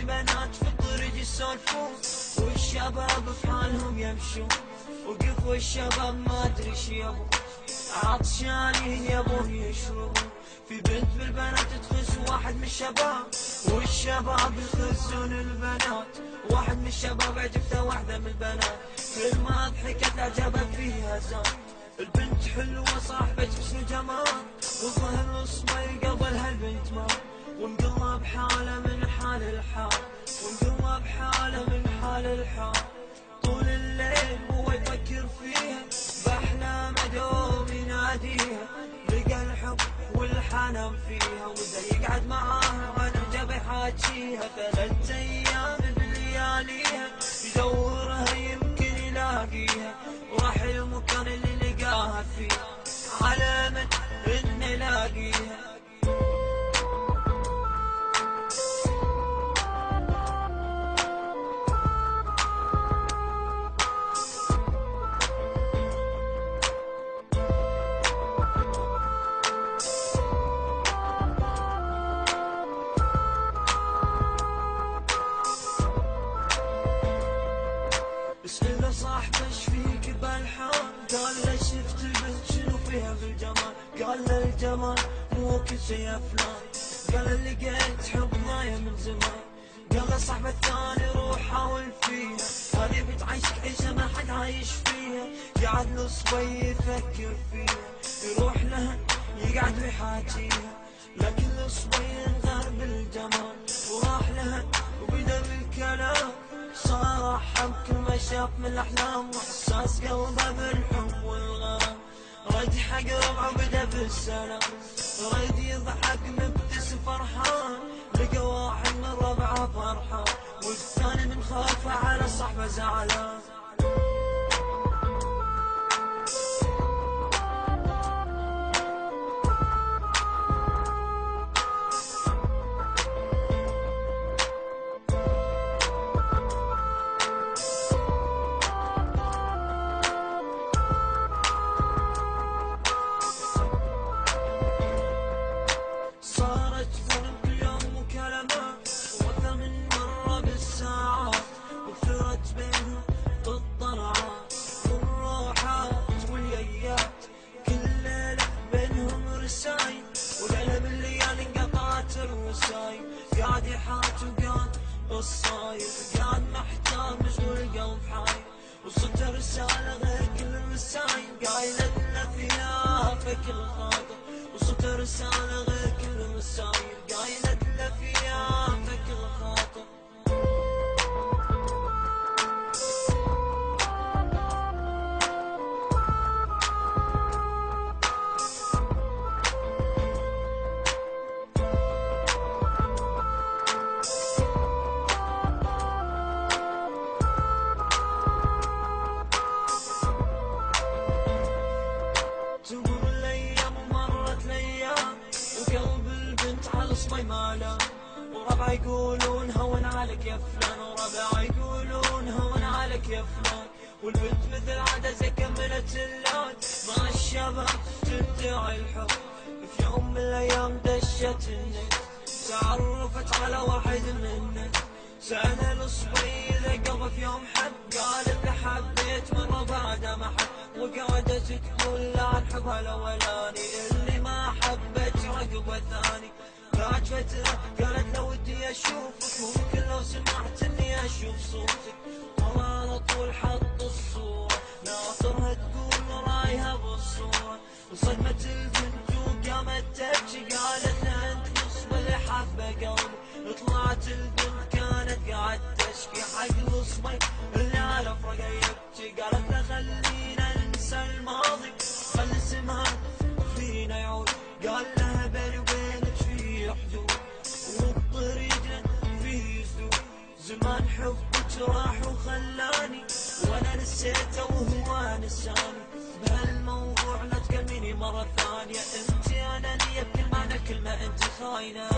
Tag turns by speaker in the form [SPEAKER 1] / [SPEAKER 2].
[SPEAKER 1] البنات في الطريق يسولفون، والشباب في حالهم يمشون، وقفوا الشباب ما ادري ايش يبون، عطشانين يبون يشربون. في بنت بالبنات تخز واحد من الشباب، والشباب يخزون البنات. واحد من الشباب عجبته واحدة من البنات، كل ما ضحكت عجبت فيها زاد. البنت حلوة صاحبة حسن جمال، وظهر الصبي قبلها البنت ما، وانقلب حاله من حال الحال، وانقلب حاله من حال الحال. طول الليل هو يفكر فيها، بأحلامه دوم يناديها، لقى الحب والحنان فيها، وده يقعد معاها عن عجب يحاجيها. 3 أيام بلياليها يدورها يمكن يلاقيها، وراح المكان اللي لقاها فيه على من إنه يلاقيها. اسأله صاحبه ايش فيك بالحال، قال له شفت البنت شنو فيها في الجمال، قال له الجمال مو كل شي افلام، قال له لقيت حب ضايع من زمان. قال له صاحبه الثاني روح حاول فيها، هذه بتعيشك عيشه ما حد عايش فيها. قعد له صبي يفكر فيها، يروح لها يقعد ويحاجيها، لكن الصبي انغار بالجمال وراح لها وبدا بالكلام. صار حب كل ما شاف من الأحلام، وإحساس قلبه بالحب والغرام. رد حق ربعه وبدا بالسلام، رد يضحك مبتسم فرحان، لقى واحد من ربعه فرحان، والثاني من خوفه على صاحبه زعلان. قاعد يحاج وقاعد الصاير، قاعد محتار مشغول القلب حاير، وصلت رسالة غير كل الرسايل قايلة لنا فيها فكر الخاطر. وصلت رسالة غير كل الرسايل قايلة لنا فيها فكر الخاطر. تمر الايام ومرت الايام، وقلب البنت على صبي ماله، وربع يقولون هون عليك يا فلان، وربع يقولون هون عليك يا فلان. والبنت مثل عادة زي كملت اللون مع الشباب تدعي الحب. في يوم من الايام دشت النت، تعرفت على واحد منه، سألها الصبي اذا قلبه في يوم حب، قالت له حبيت مرة بعد ما حب، وقعدت تقول له عن حبها الاولاني اللي ما حبت عقبه ثاني. بعد فترة قالت له ودي اشوفك، ممكن لو سمحت اني اشوف صوتك. على طول حط الصورة، ناطرها تقول رايها بالصورة، وصدمت البنت وقامت تبكي، قالت له انت نصف اللي حبه قلبي. طلعت البنت كانت قاعد تشكي حق الصبي اللي عرف رقا يبكي، قالت له خلينا ننسى الماضي، خلي اسمها فينا يعود. قال لها بيني وبينك في حدود، وطريقنا فيه سدود، زمان حبك راح وخلاني، وانا نسيته وهو نساني. بهالموضوع لا تكلميني مرة ثانية، انت انانية بكل معنى كلمة، انت خاينة.